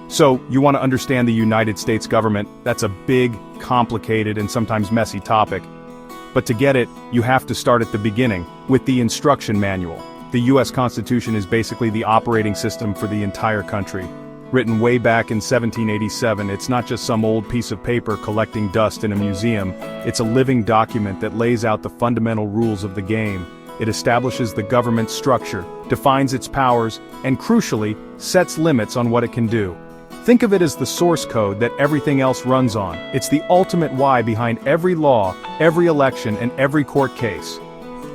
So, you want to understand the United States government? That's a big, complicated, and sometimes messy topic. But to get it, you have to start at the beginning, with the instruction manual. The US Constitution is basically the operating system for the entire country. Written way back in 1787, it's not just some old piece of paper collecting dust in a museum. It's a living document that lays out the fundamental rules of the game. It establishes the government's structure, defines its powers, and crucially, sets limits on what it can do. Think of it as the source code that everything else runs on. It's the ultimate why behind every law, every election, and every court case.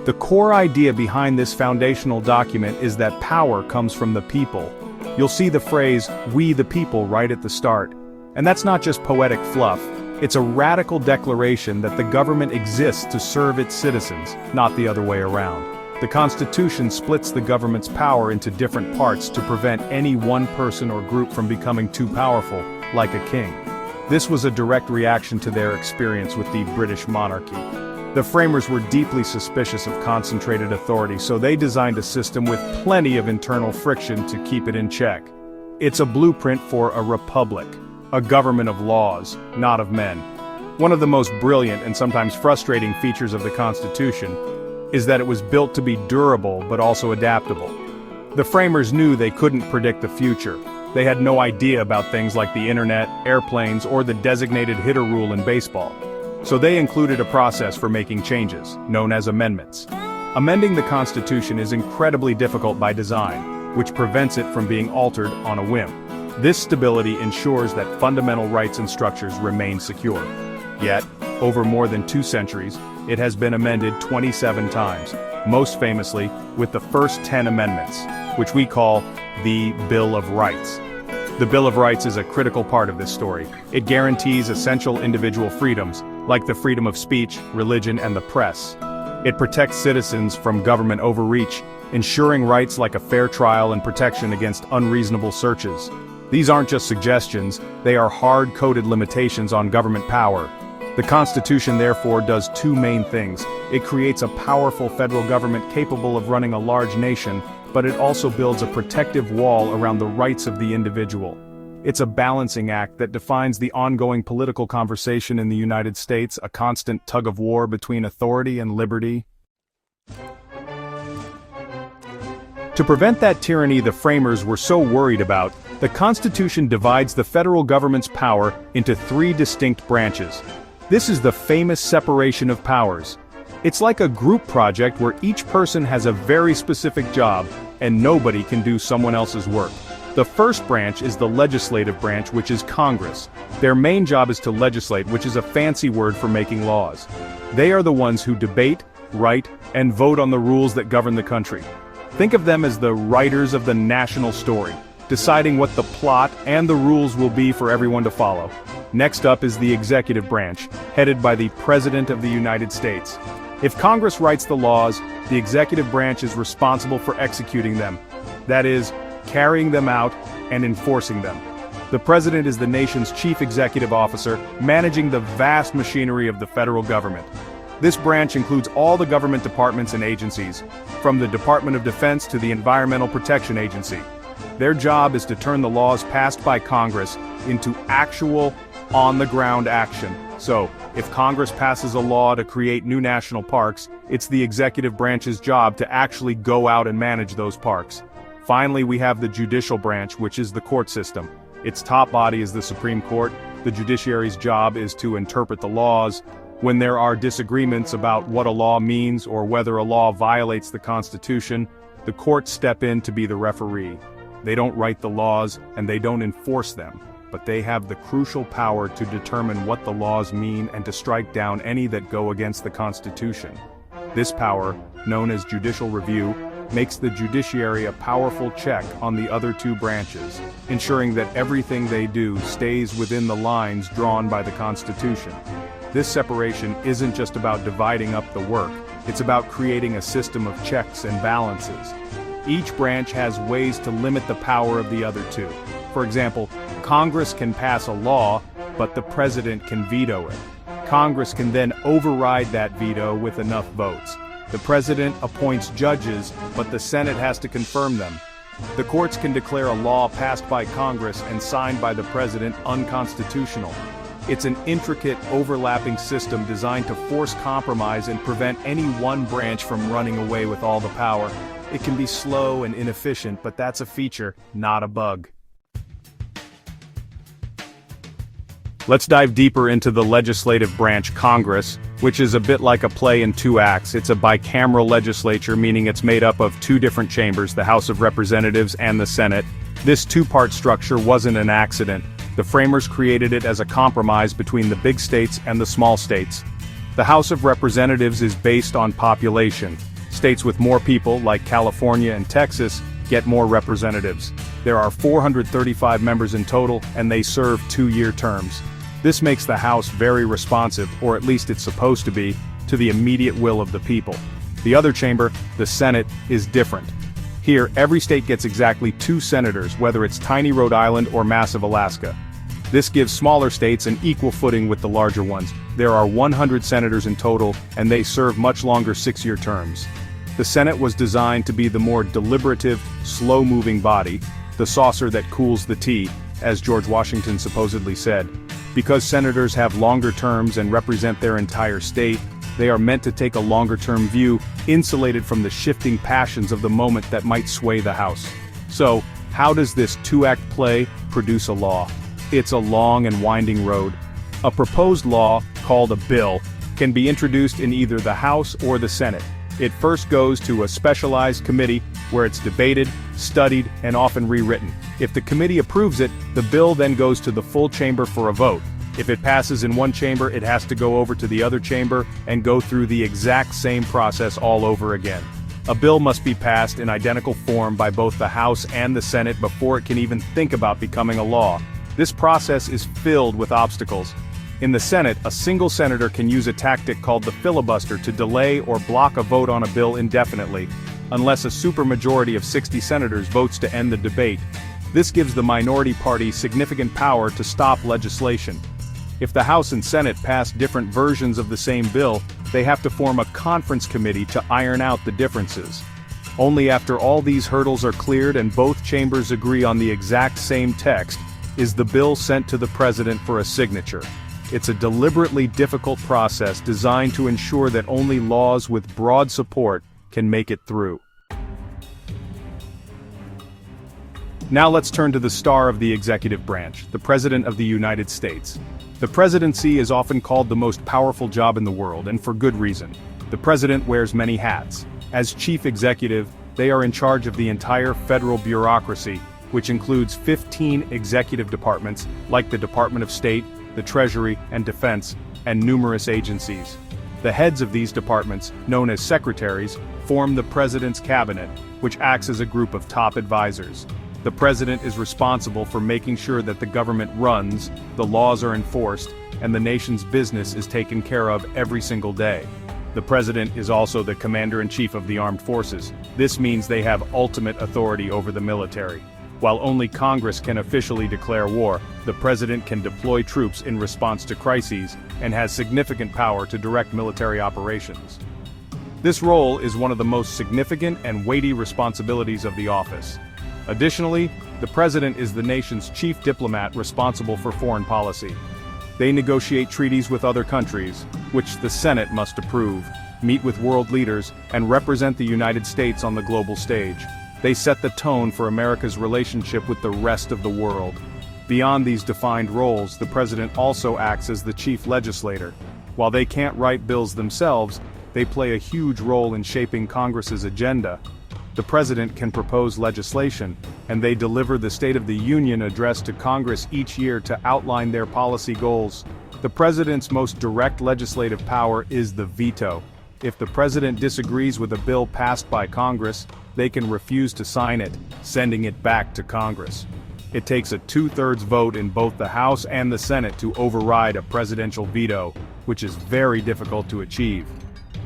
The core idea behind this foundational document is that power comes from the people. You'll see the phrase, "we the people," right at the start. And that's not just poetic fluff. It's a radical declaration that the government exists to serve its citizens, not the other way around. The Constitution splits the government's power into different parts to prevent any one person or group from becoming too powerful, like a king. This was a direct reaction to their experience with the British monarchy. The framers were deeply suspicious of concentrated authority, so they designed a system with plenty of internal friction to keep it in check. It's a blueprint for a republic, a government of laws, not of men. One of the most brilliant and sometimes frustrating features of the Constitution is that it was built to be durable but also adaptable. The framers knew they couldn't predict the future. They had no idea about things like the internet, airplanes, or the designated hitter rule in baseball. So they included a process for making changes, known as amendments. Amending the Constitution is incredibly difficult by design, which prevents it from being altered on a whim. This stability ensures that fundamental rights and structures remain secure. Yet, over more than 2 centuries, it has been amended 27 times, most famously with the first 10 amendments, which we call the Bill of Rights. The Bill of Rights is a critical part of this story. It guarantees essential individual freedoms, like the freedom of speech, religion, and the press. It protects citizens from government overreach, ensuring rights like a fair trial and protection against unreasonable searches. These aren't just suggestions, they are hard-coded limitations on government power. The Constitution therefore does 2 main things. It creates a powerful federal government capable of running a large nation, but it also builds a protective wall around the rights of the individual. It's a balancing act that defines the ongoing political conversation in the United States, a constant tug-of-war between authority and liberty. To prevent that tyranny the framers were so worried about, the Constitution divides the federal government's power into 3 distinct branches. This is the famous separation of powers. It's like a group project where each person has a very specific job, and nobody can do someone else's work. The first branch is the legislative branch, which is Congress. Their main job is to legislate, which is a fancy word for making laws. They are the ones who debate, write, and vote on the rules that govern the country. Think of them as the writers of the national story, deciding what the plot and the rules will be for everyone to follow. Next up is the executive branch, headed by the President of the United States. If Congress writes the laws, the executive branch is responsible for executing them. That is, carrying them out and enforcing them. The President is the nation's chief executive officer, managing the vast machinery of the federal government. This branch includes all the government departments and agencies, from the Department of Defense to the Environmental Protection Agency. Their job is to turn the laws passed by Congress into actual, on-the-ground action. So, if Congress passes a law to create new national parks, it's the executive branch's job to actually go out and manage those parks. Finally, we have the judicial branch, which is the court system. Its top body is the Supreme Court. The judiciary's job is to interpret the laws. When there are disagreements about what a law means or whether a law violates the Constitution, the courts step in to be the referee. They don't write the laws and they don't enforce them, but they have the crucial power to determine what the laws mean and to strike down any that go against the Constitution. This power, known as judicial review, makes the judiciary a powerful check on the other 2 branches, ensuring that everything they do stays within the lines drawn by the Constitution. This separation isn't just about dividing up the work, it's about creating a system of checks and balances. Each branch has ways to limit the power of the other 2. For example, Congress can pass a law, but the President can veto it. Congress can then override that veto with enough votes. The President appoints judges, but the Senate has to confirm them. The courts can declare a law passed by Congress and signed by the president unconstitutional. It's an intricate, overlapping system designed to force compromise and prevent any one branch from running away with all the power. It can be slow and inefficient, but that's a feature, not a bug. Let's dive deeper into the legislative branch, Congress, which is a bit like a play in two acts. It's a bicameral legislature, meaning it's made up of two different chambers, the House of Representatives and the Senate. This two-part structure wasn't an accident. The framers created it as a compromise between the big states and the small states. The House of Representatives is based on population. States with more people, like California and Texas, get more representatives. There are 435 members in total, and they serve 2-year terms. This makes the House very responsive, or at least it's supposed to be, to the immediate will of the people. The other chamber, the Senate, is different. Here, every state gets exactly 2 senators, whether it's tiny Rhode Island or massive Alaska. This gives smaller states an equal footing with the larger ones. There are 100 senators in total, and they serve much longer 6-year terms. The Senate was designed to be the more deliberative, slow-moving body, the saucer that cools the tea, as George Washington supposedly said. Because senators have longer terms and represent their entire state, they are meant to take a longer-term view, insulated from the shifting passions of the moment that might sway the House. So, how does this two-act play produce a law? It's a long and winding road. A proposed law, called a bill, can be introduced in either the House or the Senate. It first goes to a specialized committee where it's debated, studied, and often rewritten. If the committee approves it, the bill then goes to the full chamber for a vote. If it passes in one chamber, it has to go over to the other chamber and go through the exact same process all over again. A bill must be passed in identical form by both the House and the Senate before it can even think about becoming a law. This process is filled with obstacles. In the Senate, a single senator can use a tactic called the filibuster to delay or block a vote on a bill indefinitely, unless a supermajority of 60 senators votes to end the debate. This gives the minority party significant power to stop legislation. If the House and Senate pass different versions of the same bill, they have to form a conference committee to iron out the differences. Only after all these hurdles are cleared and both chambers agree on the exact same text, is the bill sent to the president for a signature. It's a deliberately difficult process designed to ensure that only laws with broad support can make it through. Now let's turn to the star of the executive branch, the President of the United States. The presidency is often called the most powerful job in the world, and for good reason. The president wears many hats. As chief executive, they are in charge of the entire federal bureaucracy, which includes 15 executive departments, like the Department of State, the Treasury, and Defense, and numerous agencies. The heads of these departments, known as secretaries, form the president's cabinet, which acts as a group of top advisors. The president is responsible for making sure that the government runs, the laws are enforced, and the nation's business is taken care of every single day. The president is also the commander-in-chief of the armed forces. This means they have ultimate authority over the military. While only Congress can officially declare war, the president can deploy troops in response to crises and has significant power to direct military operations. This role is one of the most significant and weighty responsibilities of the office. Additionally, the president is the nation's chief diplomat responsible for foreign policy. They negotiate treaties with other countries, which the Senate must approve, meet with world leaders, and represent the United States on the global stage. They set the tone for America's relationship with the rest of the world. Beyond these defined roles, the president also acts as the chief legislator. While they can't write bills themselves, they play a huge role in shaping Congress's agenda. The president can propose legislation, and they deliver the State of the Union address to Congress each year to outline their policy goals. The president's most direct legislative power is the veto. If the president disagrees with a bill passed by Congress, they can refuse to sign it, sending it back to Congress. It takes a 2/3 vote in both the House and the Senate to override a presidential veto, which is very difficult to achieve.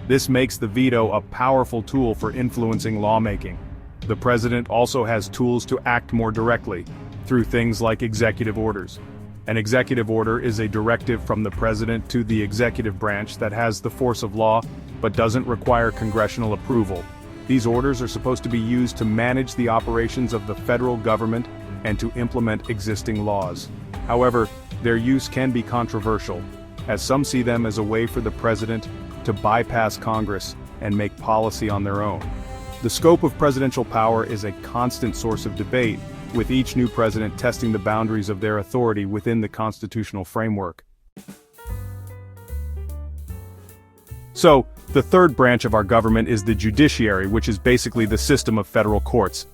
This makes the veto a powerful tool for influencing lawmaking. The president also has tools to act more directly, through things like executive orders. An executive order is a directive from the president to the executive branch that has the force of law, but doesn't require congressional approval. These orders are supposed to be used to manage the operations of the federal government and to implement existing laws. However, their use can be controversial, as some see them as a way for the president to bypass Congress and make policy on their own. The scope of presidential power is a constant source of debate, with each new president testing the boundaries of their authority within the constitutional framework. So, the third branch of our government is the judiciary, which is basically the system of federal courts.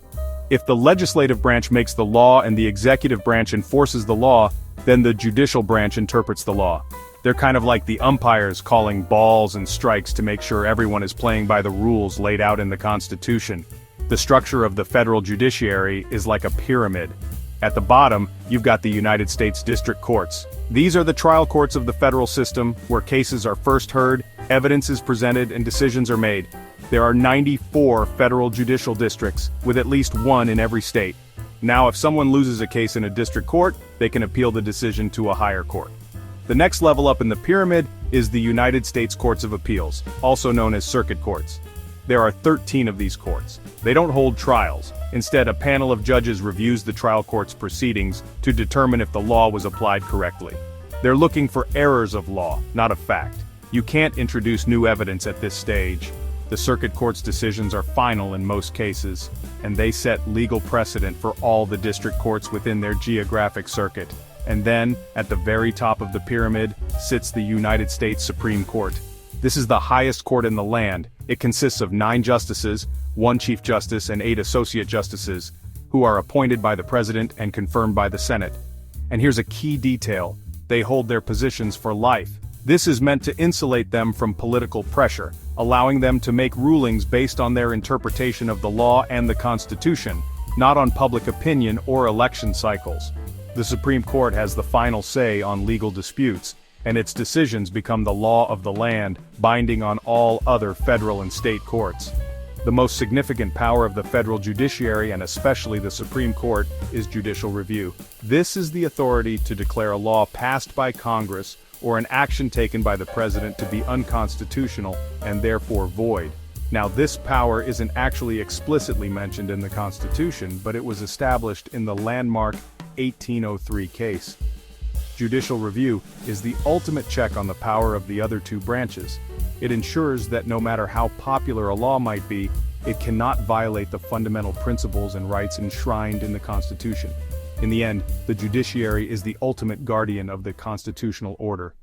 If the legislative branch makes the law and the executive branch enforces the law, then the judicial branch interprets the law. They're kind of like the umpires calling balls and strikes to make sure everyone is playing by the rules laid out in the Constitution. The structure of the federal judiciary is like a pyramid. At the bottom, you've got the United States District Courts. These are the trial courts of the federal system, where cases are first heard, evidence is presented, and decisions are made. There are 94 federal judicial districts, with at least one in every state. Now, if someone loses a case in a district court, they can appeal the decision to a higher court. The next level up in the pyramid is the United States Courts of Appeals, also known as circuit courts. There are 13 of these courts. They don't hold trials. Instead, a panel of judges reviews the trial court's proceedings to determine if the law was applied correctly. They're looking for errors of law, not of fact. You can't introduce new evidence at this stage. The circuit court's decisions are final in most cases, and they set legal precedent for all the district courts within their geographic circuit. And then, at the very top of the pyramid, sits the United States Supreme Court. This is the highest court in the land. It consists of 9 justices, 1 Chief Justice and 8 Associate Justices, who are appointed by the President and confirmed by the Senate. And here's a key detail: they hold their positions for life. This is meant to insulate them from political pressure, allowing them to make rulings based on their interpretation of the law and the Constitution, not on public opinion or election cycles. The Supreme Court has the final say on legal disputes, and its decisions become the law of the land, binding on all other federal and state courts. The most significant power of the federal judiciary, and especially the Supreme Court, is judicial review. This is the authority to declare a law passed by Congress or an action taken by the president to be unconstitutional and therefore void. Now, this power isn't actually explicitly mentioned in the Constitution, but it was established in the landmark 1803 case. Judicial review is the ultimate check on the power of the other two branches. It ensures that no matter how popular a law might be, it cannot violate the fundamental principles and rights enshrined in the Constitution. In the end, the judiciary is the ultimate guardian of the constitutional order.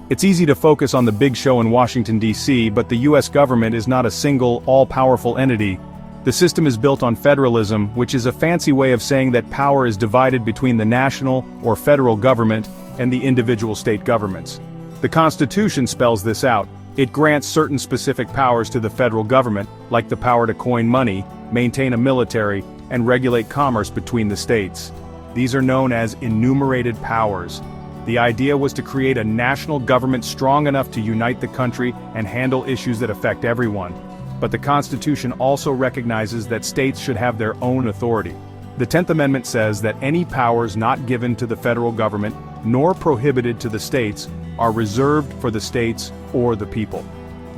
It's easy to focus on the big show in Washington, D.C., but the U.S. government is not a single, all-powerful entity. The system is built on federalism, which is a fancy way of saying that power is divided between the national, or federal government, and the individual state governments. The Constitution spells this out. It grants certain specific powers to the federal government, like the power to coin money, maintain a military, and regulate commerce between the states. These are known as enumerated powers. The idea was to create a national government strong enough to unite the country and handle issues that affect everyone. But the Constitution also recognizes that states should have their own authority. The 10th Amendment says that any powers not given to the federal government, nor prohibited to the states, are reserved for the states or the people.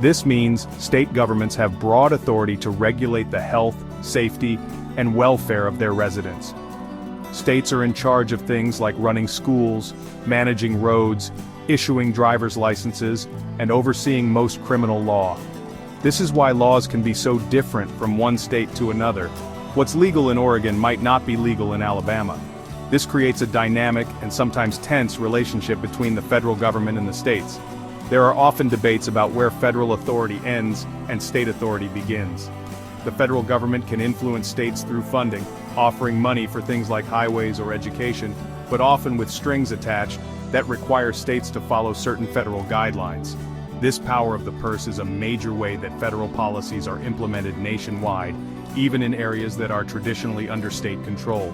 This means state governments have broad authority to regulate the health, safety, and welfare of their residents. States are in charge of things like running schools, managing roads, issuing driver's licenses, and overseeing most criminal law. This is why laws can be so different from one state to another. What's legal in Oregon might not be legal in Alabama. This creates a dynamic and sometimes tense relationship between the federal government and the states. There are often debates about where federal authority ends and state authority begins. The federal government can influence states through funding, offering money for things like highways or education, but often with strings attached that require states to follow certain federal guidelines. This power of the purse is a major way that federal policies are implemented nationwide, even in areas that are traditionally under state control.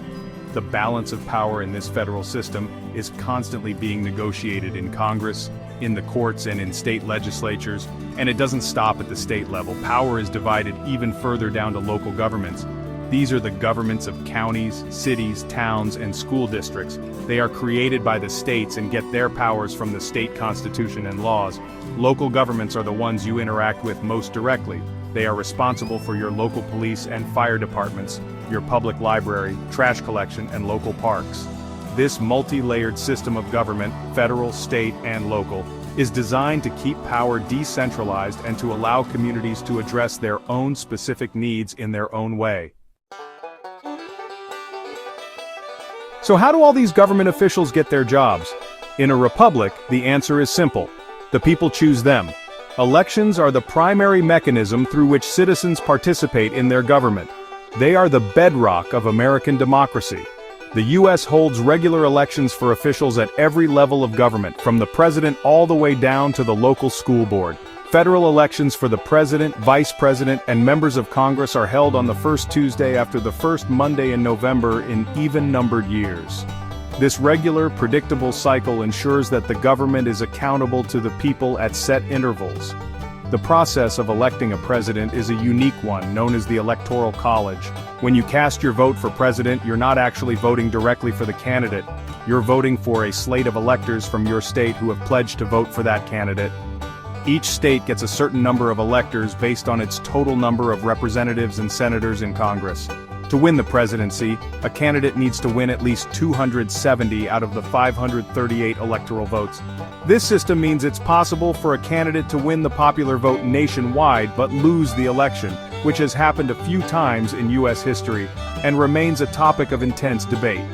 The balance of power in this federal system is constantly being negotiated in Congress, in the courts, and in state legislatures, and it doesn't stop at the state level. Power is divided even further down to local governments. These are the governments of counties, cities, towns, and school districts. They are created by the states and get their powers from the state constitution and laws. Local governments are the ones you interact with most directly. They are responsible for your local police and fire departments, your public library, trash collection, and local parks. This multi-layered system of government, federal, state, and local, is designed to keep power decentralized and to allow communities to address their own specific needs in their own way. So how do all these government officials get their jobs? In a republic, the answer is simple. The people choose them. Elections are the primary mechanism through which citizens participate in their government. They are the bedrock of American democracy. The U.S. holds regular elections for officials at every level of government, from the president all the way down to the local school board. Federal elections for the president, vice president, and members of Congress are held on the first Tuesday after the first Monday in November in even-numbered years. This regular, predictable cycle ensures that the government is accountable to the people at set intervals. The process of electing a president is a unique one, known as the Electoral College. When you cast your vote for president, you're not actually voting directly for the candidate. You're voting for a slate of electors from your state who have pledged to vote for that candidate. Each state gets a certain number of electors based on its total number of representatives and senators in Congress. To win the presidency, a candidate needs to win at least 270 out of the 538 electoral votes. This system means it's possible for a candidate to win the popular vote nationwide but lose the election, which has happened a few times in U.S. history, and remains a topic of intense debate.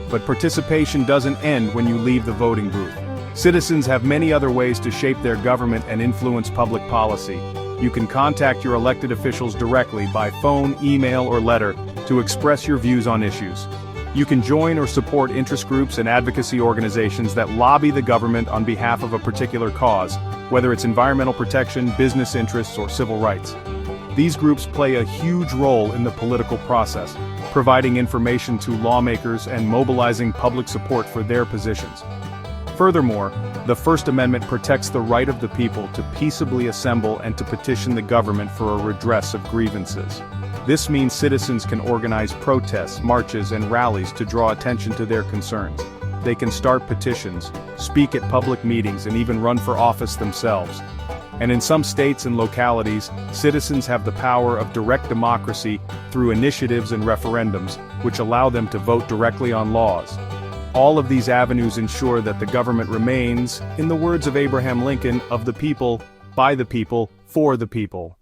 But participation doesn't end when you leave the voting booth. Citizens have many other ways to shape their government and influence public policy. You can contact your elected officials directly by phone, email, or letter to express your views on issues. You can join or support interest groups and advocacy organizations that lobby the government on behalf of a particular cause, whether it's environmental protection, business interests, or civil rights. These groups play a huge role in the political process, providing information to lawmakers and mobilizing public support for their positions. Furthermore, the First Amendment protects the right of the people to peaceably assemble and to petition the government for a redress of grievances. This means citizens can organize protests, marches, and rallies to draw attention to their concerns. They can start petitions, speak at public meetings, and even run for office themselves. And in some states and localities, citizens have the power of direct democracy through initiatives and referendums, which allow them to vote directly on laws. All of these avenues ensure that the government remains, in the words of Abraham Lincoln, of the people, by the people, for the people.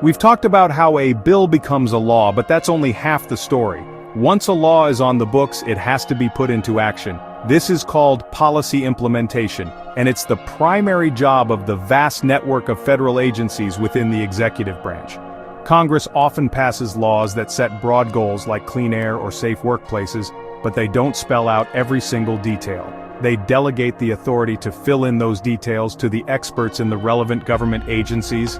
We've talked about how a bill becomes a law, but that's only half the story. Once a law is on the books, it has to be put into action. This is called policy implementation, and it's the primary job of the vast network of federal agencies within the executive branch. Congress often passes laws that set broad goals like clean air or safe workplaces, but they don't spell out every single detail. They delegate the authority to fill in those details to the experts in the relevant government agencies.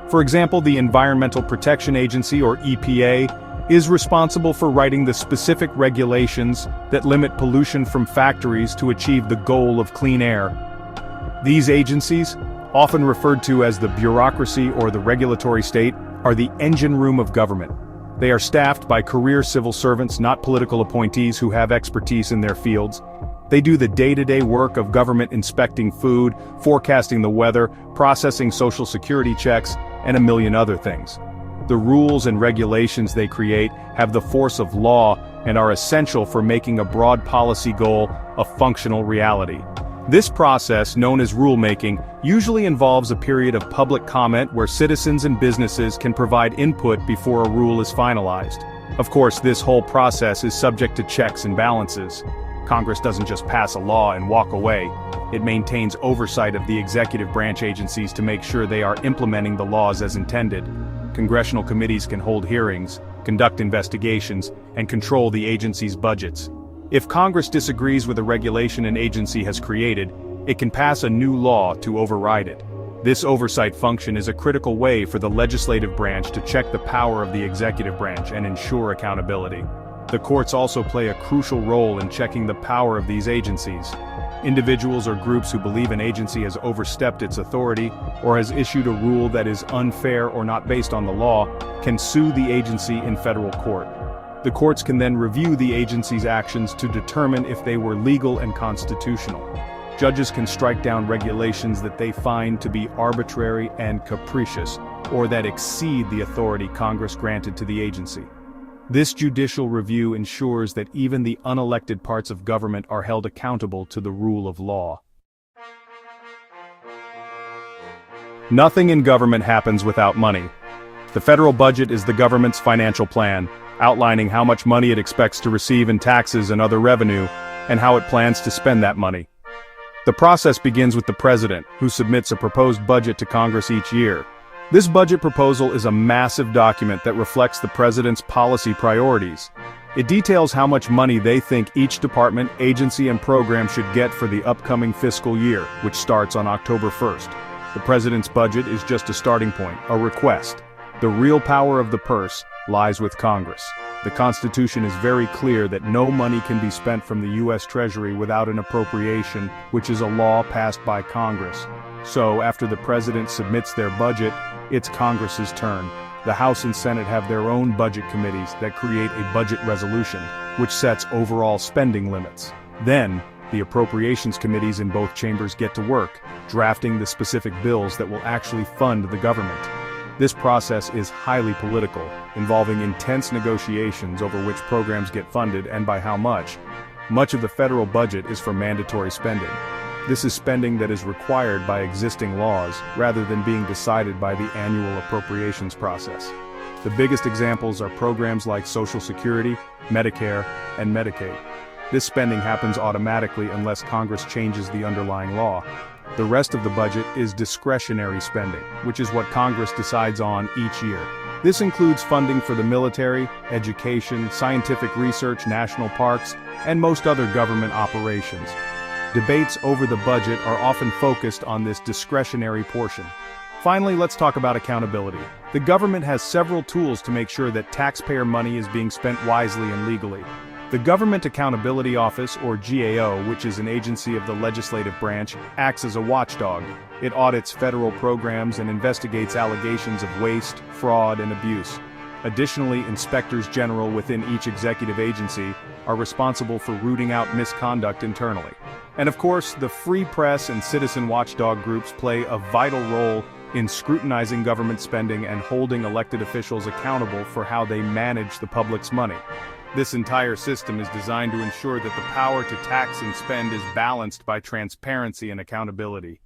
For example, the Environmental Protection Agency, or EPA, is responsible for writing the specific regulations that limit pollution from factories to achieve the goal of clean air. These agencies, often referred to as the bureaucracy or the regulatory state, are the engine room of government. They are staffed by career civil servants, not political appointees who have expertise in their fields. They do the day-to-day work of government inspecting food, forecasting the weather, processing social security checks, and a million other things. The rules and regulations they create have the force of law and are essential for making a broad policy goal a functional reality. This process, known as rulemaking, usually involves a period of public comment where citizens and businesses can provide input before a rule is finalized. Of course, this whole process is subject to checks and balances. Congress doesn't just pass a law and walk away. It maintains oversight of the executive branch agencies to make sure they are implementing the laws as intended. Congressional committees can hold hearings, conduct investigations, and control the agency's budgets. If Congress disagrees with a regulation an agency has created, it can pass a new law to override it. This oversight function is a critical way for the legislative branch to check the power of the executive branch and ensure accountability. The courts also play a crucial role in checking the power of these agencies. Individuals or groups who believe an agency has overstepped its authority or has issued a rule that is unfair or not based on the law can sue the agency in federal court. The courts can then review the agency's actions to determine if they were legal and constitutional. Judges can strike down regulations that they find to be arbitrary and capricious, or that exceed the authority Congress granted to the agency. This judicial review ensures that even the unelected parts of government are held accountable to the rule of law. Nothing in government happens without money. The federal budget is the government's financial plan, outlining how much money it expects to receive in taxes and other revenue, and how it plans to spend that money. The process begins with the president, who submits a proposed budget to Congress each year. This budget proposal is a massive document that reflects the president's policy priorities. It details how much money they think each department, agency, and program should get for the upcoming fiscal year, which starts on October 1st. The president's budget is just a starting point, a request. The real power of the purse lies with Congress. The Constitution is very clear that no money can be spent from the U.S. Treasury without an appropriation, which is a law passed by Congress. So, after the president submits their budget, it's Congress's turn. The House and Senate have their own budget committees that create a budget resolution, which sets overall spending limits. Then, the appropriations committees in both chambers get to work, drafting the specific bills that will actually fund the government. This process is highly political, involving intense negotiations over which programs get funded and by how much. Much of the federal budget is for mandatory spending. This is spending that is required by existing laws, rather than being decided by the annual appropriations process. The biggest examples are programs like Social Security, Medicare, and Medicaid. This spending happens automatically unless Congress changes the underlying law. The rest of the budget is discretionary spending, which is what Congress decides on each year. This includes funding for the military, education, scientific research, national parks, and most other government operations. Debates over the budget are often focused on this discretionary portion. Finally, let's talk about accountability. The government has several tools to make sure that taxpayer money is being spent wisely and legally. The Government Accountability Office, or GAO, which is an agency of the legislative branch, acts as a watchdog. It audits federal programs and investigates allegations of waste, fraud, and abuse. Additionally, inspectors general within each executive agency are responsible for rooting out misconduct internally. And of course, the free press and citizen watchdog groups play a vital role in scrutinizing government spending and holding elected officials accountable for how they manage the public's money. This entire system is designed to ensure that the power to tax and spend is balanced by transparency and accountability.